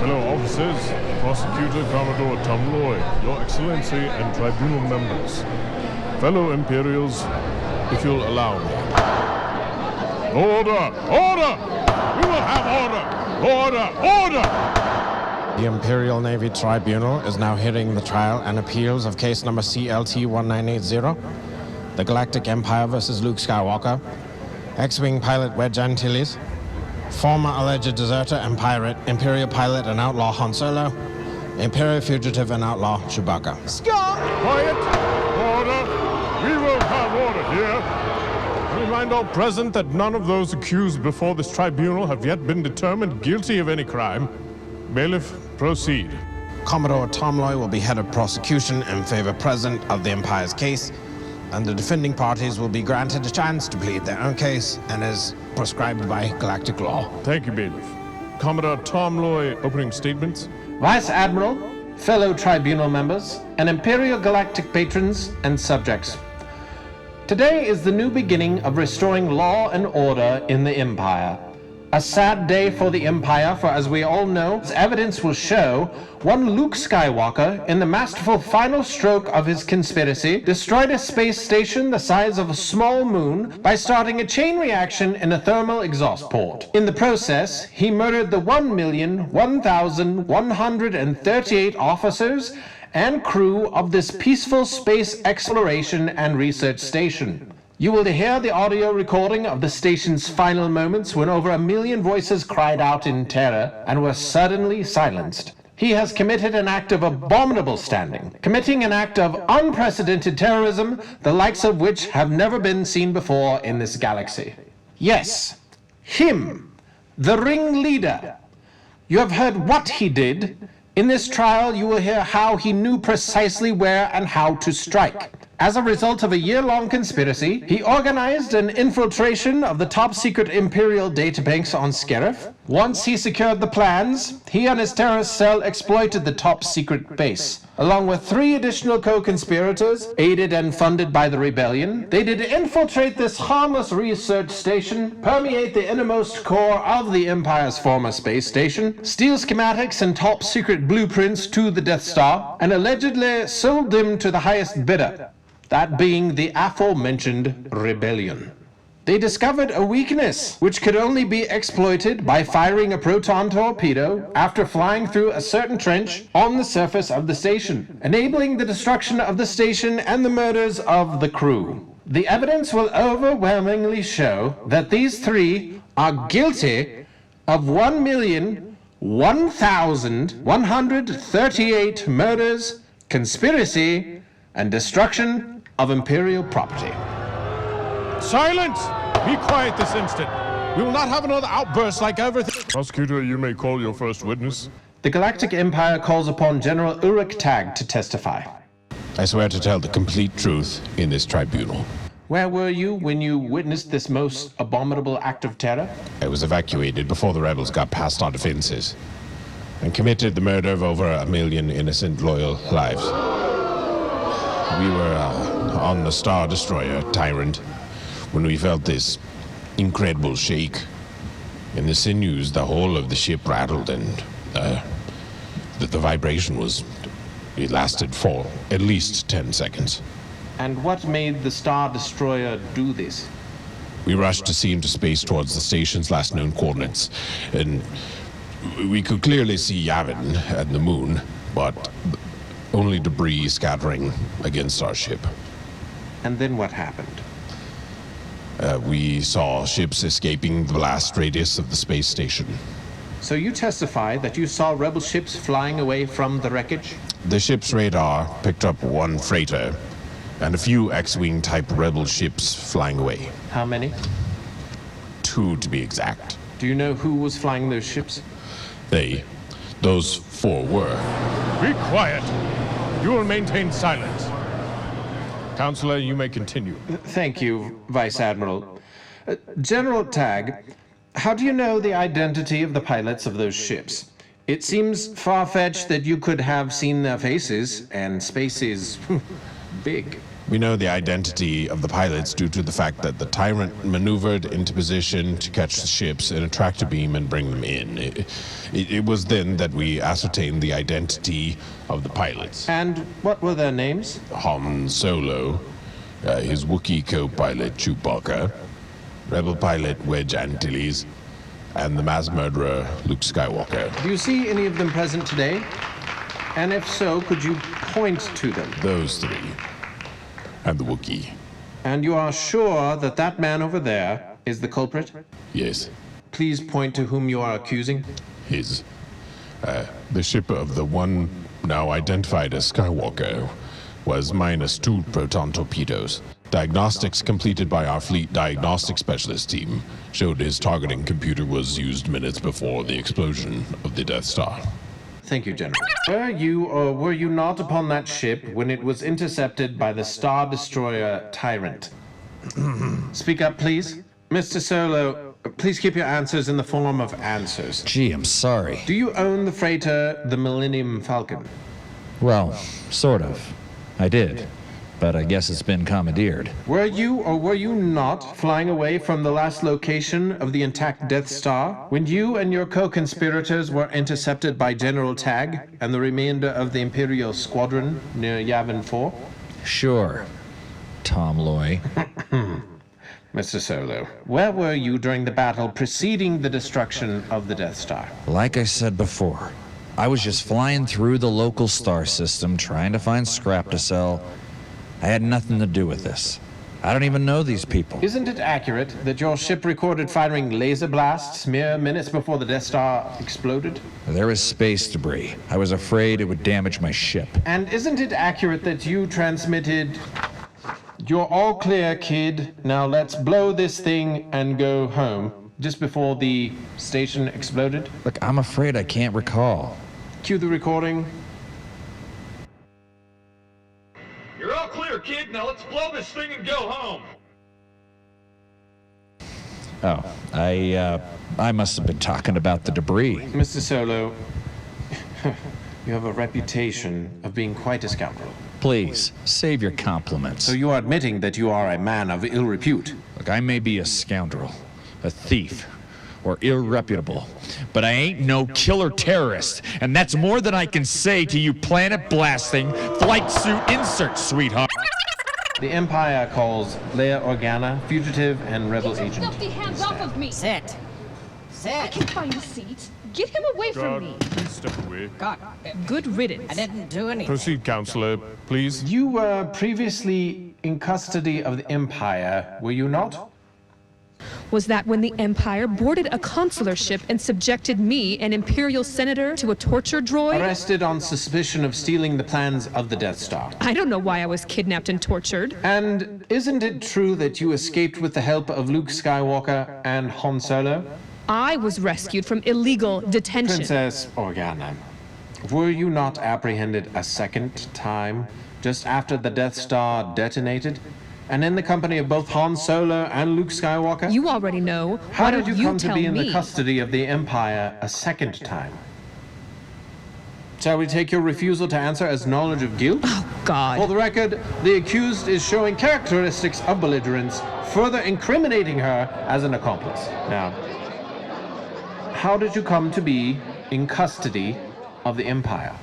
fellow officers, Prosecutor Commodore Tom Loy, Your Excellency, and tribunal members. Fellow Imperials, if you'll allow me. Order! Order! We will have order! Order! Order! The Imperial Navy Tribunal is now hearing the trial and appeals of case number CLT 1980, the Galactic Empire versus Luke Skywalker, X-Wing pilot Wedge Antilles, former alleged deserter and pirate, Imperial pilot and outlaw Han Solo, Imperial fugitive and outlaw Chewbacca. Scum! Quiet! Order! We will have order here. I remind all present that none of those accused before this tribunal have yet been determined guilty of any crime. Bailiff, proceed. Commodore Tom Loy will be head of prosecution in favor present of the Empire's case, and the defending parties will be granted a chance to plead their own case and as prescribed by galactic law. Thank you, Bailiff. Commodore Tom Loy, opening statements. Vice Admiral, fellow tribunal members, and Imperial Galactic patrons and subjects. Today is the new beginning of restoring law and order in the Empire. A sad day for the Empire, for as we all know, as evidence will show, one Luke Skywalker, in the masterful final stroke of his conspiracy, destroyed a space station the size of a small moon by starting a chain reaction in a thermal exhaust port. In the process, he murdered the 1,001,138 officers and crew of this peaceful space exploration and research station. You will hear the audio recording of the station's final moments when over 1 million voices cried out in terror and were suddenly silenced. He has committed an act of abominable standing, committing an act of unprecedented terrorism, the likes of which have never been seen before in this galaxy. Yes, him, the ringleader. You have heard what he did. In this trial, you will hear how he knew precisely where and how to strike. As a result of a year-long conspiracy, he organized an infiltration of the top-secret Imperial databanks on Scarif. Once he secured the plans, he and his terrorist cell exploited the top-secret base. Along with 3 additional co-conspirators, aided and funded by the rebellion, they did infiltrate this harmless research station, permeate the innermost core of the Empire's former space station, steal schematics and top-secret blueprints to the Death Star, and allegedly sold them to the highest bidder. That being the aforementioned rebellion. They discovered a weakness which could only be exploited by firing a proton torpedo after flying through a certain trench on the surface of the station, enabling the destruction of the station and the murders of the crew. The evidence will overwhelmingly show that these 3 are guilty of 1,001,138 murders, conspiracy, and destruction of Imperial property. Silence! Be quiet this instant. We will not have another outburst like everything. Prosecutor, you may call your first witness. The Galactic Empire calls upon General Ulrich Tag to testify. I swear to tell the complete truth in this tribunal. Where were you when you witnessed this most abominable act of terror? I was evacuated before the rebels got past our defenses and committed the murder of over 1 million innocent, loyal lives. We were on the Star Destroyer, Tyrant, when we felt this incredible shake. In the sinews, the whole of the ship rattled, and the vibration it lasted for at least 10 seconds. And what made the Star Destroyer do this? We rushed to sea into space towards the station's last known coordinates, and we could clearly see Yavin and the moon, but only debris scattering against our ship. And then what happened? We saw ships escaping the blast radius of the space station. So you testify that you saw rebel ships flying away from the wreckage? The ship's radar picked up 1 freighter and a few X-Wing type rebel ships flying away. How many? 2 to be exact. Do you know who was flying those ships? Those 4 were. Be quiet. You will maintain silence. Counselor, you may continue. Thank you, Vice Admiral. General Tag, how do you know the identity of the pilots of those ships? It seems far-fetched that you could have seen their faces, and space is big. We know the identity of the pilots due to the fact that the Tyrant maneuvered into position to catch the ships in a tractor beam and bring them in. It was then that we ascertained the identity of the pilots. And what were their names? Han Solo, his Wookiee co-pilot Chewbacca, Rebel pilot Wedge Antilles, and the mass murderer Luke Skywalker. Do you see any of them present today? And if so, could you point to them? Those three. And the Wookiee. And you are sure that that man over there is the culprit? Yes, Please point to whom you are accusing. his. The ship of the one now identified as Skywalker was -2 proton torpedoes. Diagnostics completed by our fleet diagnostic specialist team showed his targeting computer was used minutes before the explosion of the Death Star. Thank you, General. Were you or were you not upon that ship when it was intercepted by the Star Destroyer Tyrant? Speak up, please. Mr. Solo, please keep your answers in the form of answers. Gee, I'm sorry. Do you own the freighter, the Millennium Falcon? Well, sort of. I did. But I guess it's been commandeered. Were you or were you not flying away from the last location of the intact Death Star when you and your co-conspirators were intercepted by General Tagg and the remainder of the Imperial Squadron near Yavin 4? Sure. Tom Loy. Mr. Solo, where were you during the battle preceding the destruction of the Death Star? Like I said before, I was just flying through the local star system trying to find scrap to sell. I had nothing to do with this. I don't even know these people. Isn't it accurate that your ship recorded firing laser blasts mere minutes before the Death Star exploded? There was space debris. I was afraid it would damage my ship. And isn't it accurate that you transmitted, "You're all clear, kid. Now let's blow this thing and go home," just before the station exploded? Look, I'm afraid I can't recall. Cue the recording. You're all clear, kid. Now let's blow this thing and go home. Oh, I must have been talking about the debris. Mr. Solo, you have a reputation of being quite a scoundrel. Please, save your compliments. So you are admitting that you are a man of ill repute. Look, I may be a scoundrel, a thief, or irreputable, but I ain't no killer terrorist, and that's more than I can say to you planet-blasting, flight suit insert, sweetheart. The Empire calls Leia Organa fugitive and rebel Get your agent. filthy hands off of me! Sit. I Sit. can find a seat. Get him away from God, me. please step away. God, Good riddance. I didn't do anything. Proceed, Counselor, please. You were previously in custody of the Empire, were you not? Was that when the Empire boarded a consular ship and subjected me, an Imperial Senator, to a torture droid? Arrested on suspicion of stealing the plans of the Death Star. I don't know why I was kidnapped and tortured. And isn't it true that you escaped with the help of Luke Skywalker and Han Solo? I was rescued from illegal detention. Princess Organa, were you not apprehended a second time, just after the Death Star detonated? And in the company of both Han Solo and Luke Skywalker? You already know. How Why did don't you come to tell be in me? the custody of the Empire a second time? Shall we take your refusal to answer as knowledge of guilt? For God. the record, the accused is showing characteristics of belligerence, further incriminating her as an accomplice. Now, how did you come to be in custody of the Empire?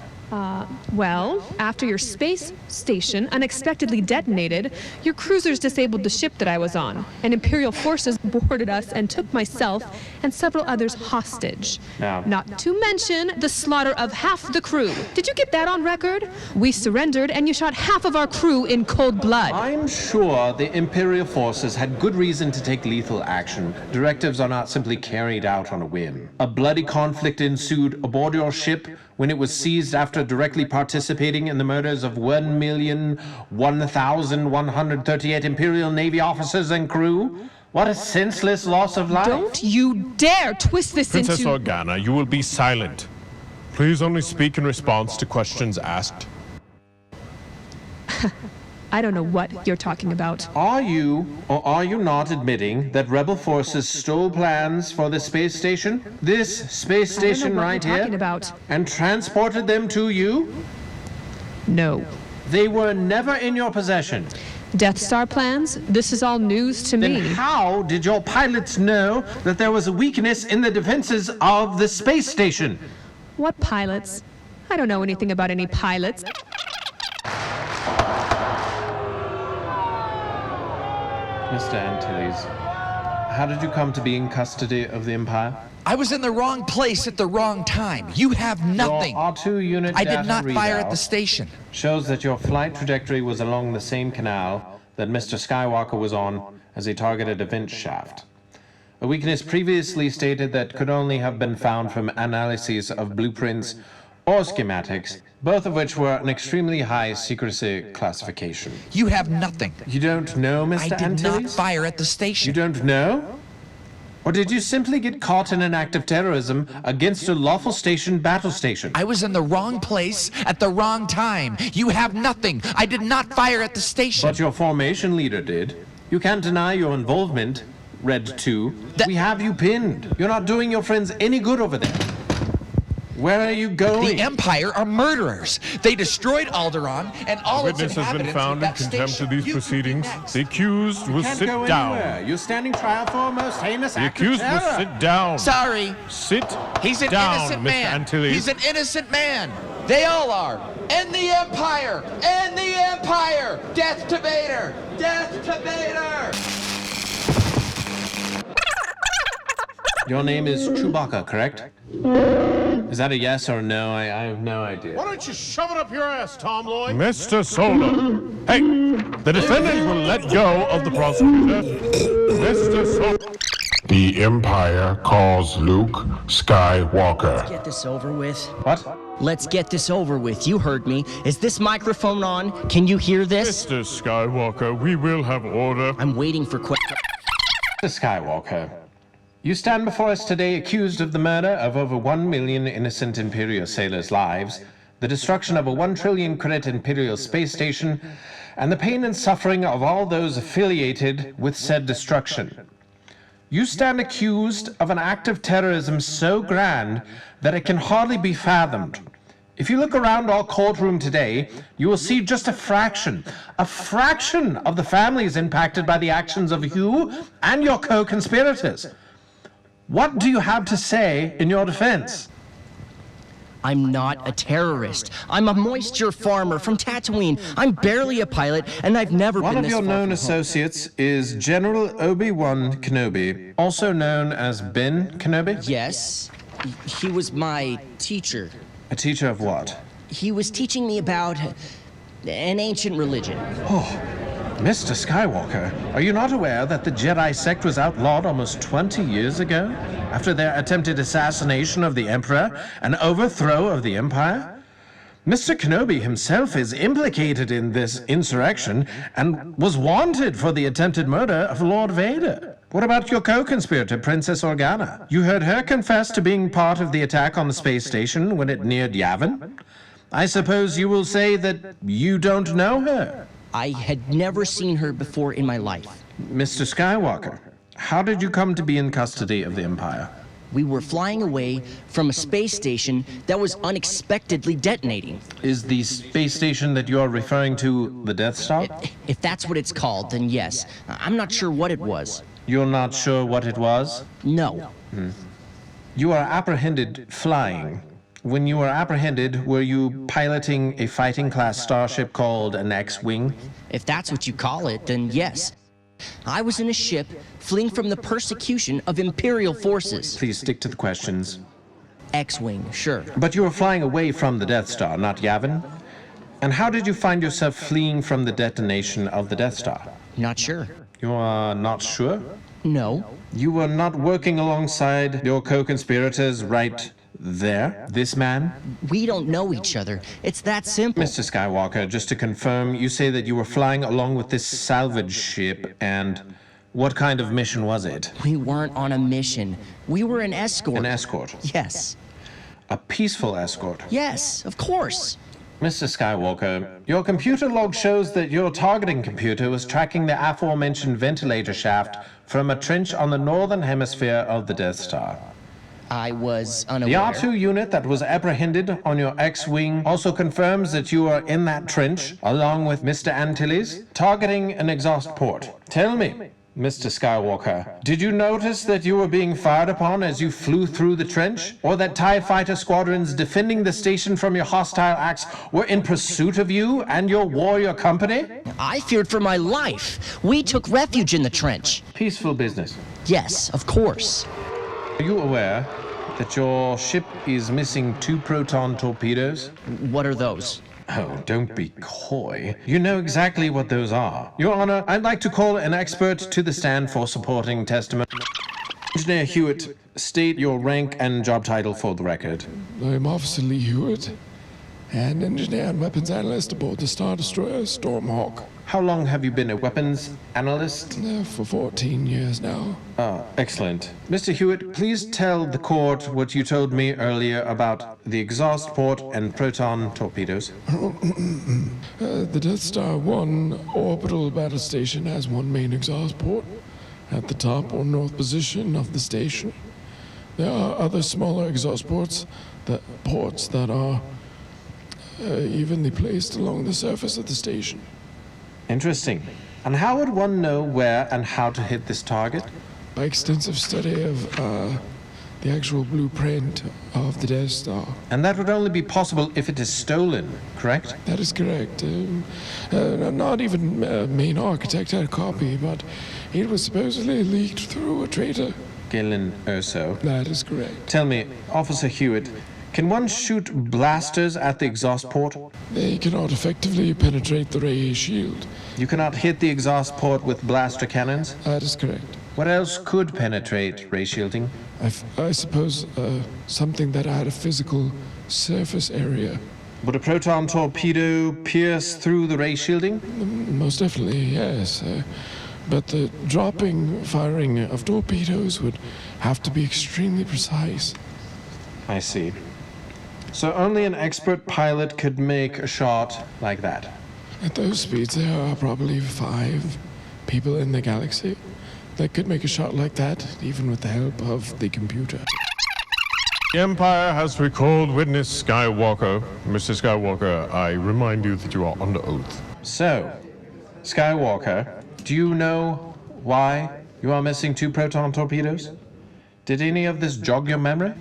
Well, after your space station unexpectedly detonated, your cruisers disabled the ship that I was on, and Imperial forces boarded us and took myself and several others hostage. Now- Not to mention the slaughter of half the crew. Did you get that on record? We surrendered, and you shot half of our crew in cold blood. I'm sure the Imperial forces had good reason to take lethal action. Directives are not simply carried out on a whim. A bloody conflict ensued aboard your ship when it was seized after directly participating in the murders of 1,001,138 Imperial Navy officers and crew. What a senseless loss of life. Don't you dare twist this Princess into... Organa, you will be silent. Please only speak in response to questions asked. I don't know what you're talking about. Are you or are you not admitting that rebel forces stole plans for the space station? This space I don't station know what right you're here? talking about. And transported them to you? No. They were never in your possession. Death Star plans? This is all news to Then me. how did your pilots know that there was a weakness in the defenses of the space station? What pilots? I don't know anything about any pilots. Mr. Antilles, how did you come to be in custody of the Empire? I was in the wrong place at the wrong time. You have nothing. Your R2 unit I data did not fire at readout the station. shows that your flight trajectory was along the same canal that Mr. Skywalker was on as he targeted a vent shaft. A weakness previously stated that could only have been found from analyses of blueprints or schematics, both of which were an extremely high secrecy classification. You have nothing. You don't know, Mr. I did Antilles? not fire at the You station. don't know? Or did you simply get caught in an act of terrorism against a lawful station battle station? I was in the wrong place at the wrong time. You have nothing. I did not fire at the station. But your formation leader did. You can't deny your involvement, Red 2. We have you pinned. You're not doing your friends any good over there. Where are you going? The Empire are murderers. They destroyed Alderaan and all its Witness has been inhabitants found with in that contempt station. of these You proceedings. next. The accused will Can't sit go down. anywhere. You're standing trial for a most heinous The act of accused will terror. sit down. Sorry. Sit He's an down, innocent Mr. man. Antilles. He's an innocent man. They all are. And the Empire! And the Empire! Death to Vader! Death to Vader! Your name is Chewbacca, correct? Is that a yes or a no? I have no idea. Why don't you shove it up your ass, Tom Lloyd? Mr. Solo. Hey, the defendant will let go of the prosecutor. Mr. Solo. The Empire calls Luke Skywalker. Get this over with. What? Let's get this over with. You heard me. Is this microphone on? Can you hear this? Mr. Skywalker, we will have order. I'm waiting for questions. Mr. Skywalker, you stand before us today accused of the murder of over 1 million innocent Imperial sailors' lives, the destruction of a 1 trillion credit Imperial space station, and the pain and suffering of all those affiliated with said destruction. You stand accused of an act of terrorism so grand that it can hardly be fathomed. If you look around our courtroom today, you will see just a fraction of the families impacted by the actions of you and your co-conspirators. What do you have to say in your defense? I'm not a terrorist. I'm a moisture farmer from Tatooine. I'm barely a pilot, and I've never One been of this your far known from home. associates is General Obi-Wan Kenobi, also known as Ben Kenobi? Yes. He was my teacher. A teacher of what? He was teaching me about an ancient religion. Mr. Skywalker, are you not aware that the Jedi sect was outlawed almost 20 years ago after their attempted assassination of the Emperor and overthrow of the Empire? Mr. Kenobi himself is implicated in this insurrection and was wanted for the attempted murder of Lord Vader. What about your co-conspirator, Princess Organa? You heard her confess to being part of the attack on the space station when it neared Yavin? I suppose you will say that you don't know her. I had never seen her before in my life. Mr. Skywalker, how did you come to be in custody of the Empire? We were flying away from a space station that was unexpectedly detonating. Is the space station that you are referring to the Death Star? If that's what it's called, then yes. I'm not sure what it was. You're not sure what it was? No. You are apprehended flying. When you were apprehended, were you piloting a fighting class starship called an X-Wing? If that's what you call it, then yes. I was in a ship fleeing from the persecution of Imperial forces. Please stick to the questions. X-Wing, sure. But you were flying away from the Death Star, not Yavin? And how did you find yourself fleeing from the detonation of the Death Star? Not sure. You are not sure? No. You were not working alongside your co-conspirators right there? This man? We don't know each other. It's that simple. Mr. Skywalker, just to confirm, you say that you were flying along with this salvage ship, and what kind of mission was it? We weren't on a mission. We were an escort. An escort? Yes. A peaceful escort? Yes, of course. Mr. Skywalker, your computer log shows that your targeting computer was tracking the aforementioned ventilator shaft from a trench on the northern hemisphere of the Death Star. I was The unaware. R2 unit that was apprehended on your X-Wing also confirms that you are in that trench, along with Mr. Antilles, targeting an exhaust port. Tell me, Mr. Skywalker, did you notice that you were being fired upon as you flew through the trench? Or that TIE fighter squadrons defending the station from your hostile acts were in pursuit of you and your warrior company? I feared for my life. We took refuge in the trench. Peaceful business. Yes, of course. Are you aware that your ship is missing 2 proton torpedoes? What are those? Oh, don't be coy. You know exactly what those are. Your Honor, I'd like to call an expert to the stand for supporting testimony. Engineer Hewitt, state your rank and job title for the record. I'm Officer Lee Hewitt, and engineer and weapons analyst aboard the Star Destroyer Stormhawk. How long have you been a weapons analyst? For 14 years now. Ah, excellent. Mr. Hewitt, please tell the court what you told me earlier about the exhaust port and proton torpedoes. The Death Star 1 orbital battle station has one main exhaust port at the top or north position of the station. There are other smaller exhaust ports that are evenly placed along the surface of the station. Interesting. And how would one know where and how to hit this target? By extensive study of the actual blueprint of the Death Star. And that would only be possible if it is stolen, correct? That is correct. Not even main architect had a copy, but it was supposedly leaked through a traitor. Gillen Erso. That is correct. Tell me, Officer Hewitt, can one shoot blasters at the exhaust port? They cannot effectively penetrate the ray shield. You cannot hit the exhaust port with blaster cannons? That is correct. What else could penetrate ray shielding? I suppose something that had a physical surface area. Would a proton torpedo pierce through the ray shielding? Most definitely, yes. But the firing of torpedoes would have to be extremely precise. I see. So only an expert pilot could make a shot like that. At those speeds, there are probably 5 people in the galaxy that could make a shot like that, even with the help of the computer. The Empire has recalled witness Skywalker. Mr. Skywalker, I remind you that you are under oath. So, Skywalker, do you know why you are missing 2 proton torpedoes? Did any of this jog your memory?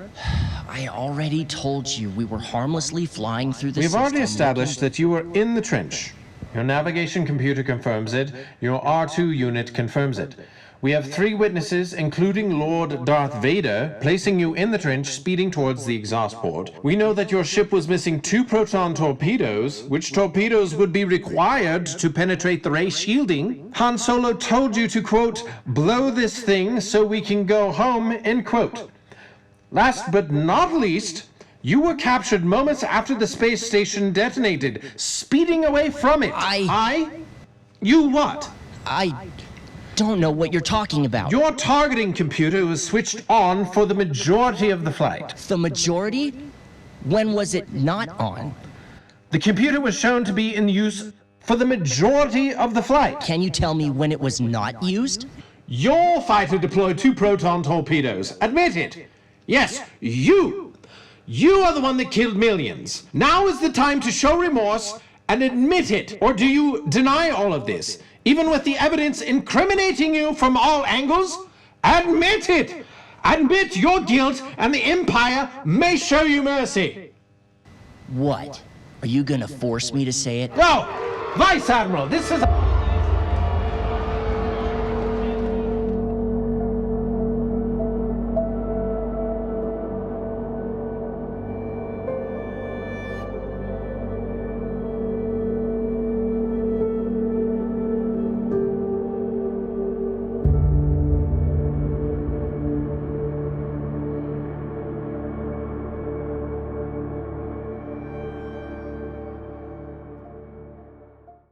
I already told you we were harmlessly flying through the We've system. already established that you were in the trench. Your navigation computer confirms it. Your R2 unit confirms it. We have 3 witnesses, including Lord Darth Vader, placing you in the trench, speeding towards the exhaust port. We know that your ship was missing 2 proton torpedoes, which torpedoes would be required to penetrate the ray shielding. Han Solo told you to, quote, blow this thing so we can go home, end quote. Last but not least, you were captured moments after the space station detonated, speeding away from it. You what? I don't know what you're talking about. Your targeting computer was switched on for the majority of the flight. The majority? When was it not on? The computer was shown to be in use for the majority of the flight. Can you tell me when it was not used? Your fighter deployed 2 proton torpedoes. Admit it. Yes, you. You are the one that killed millions. Now is the time to show remorse and admit it. Or do you deny all of this? Even with the evidence incriminating you from all angles? Admit it! Admit your guilt, and the Empire may show you mercy. What? Are you gonna force me to say it? No! Vice Admiral, this is...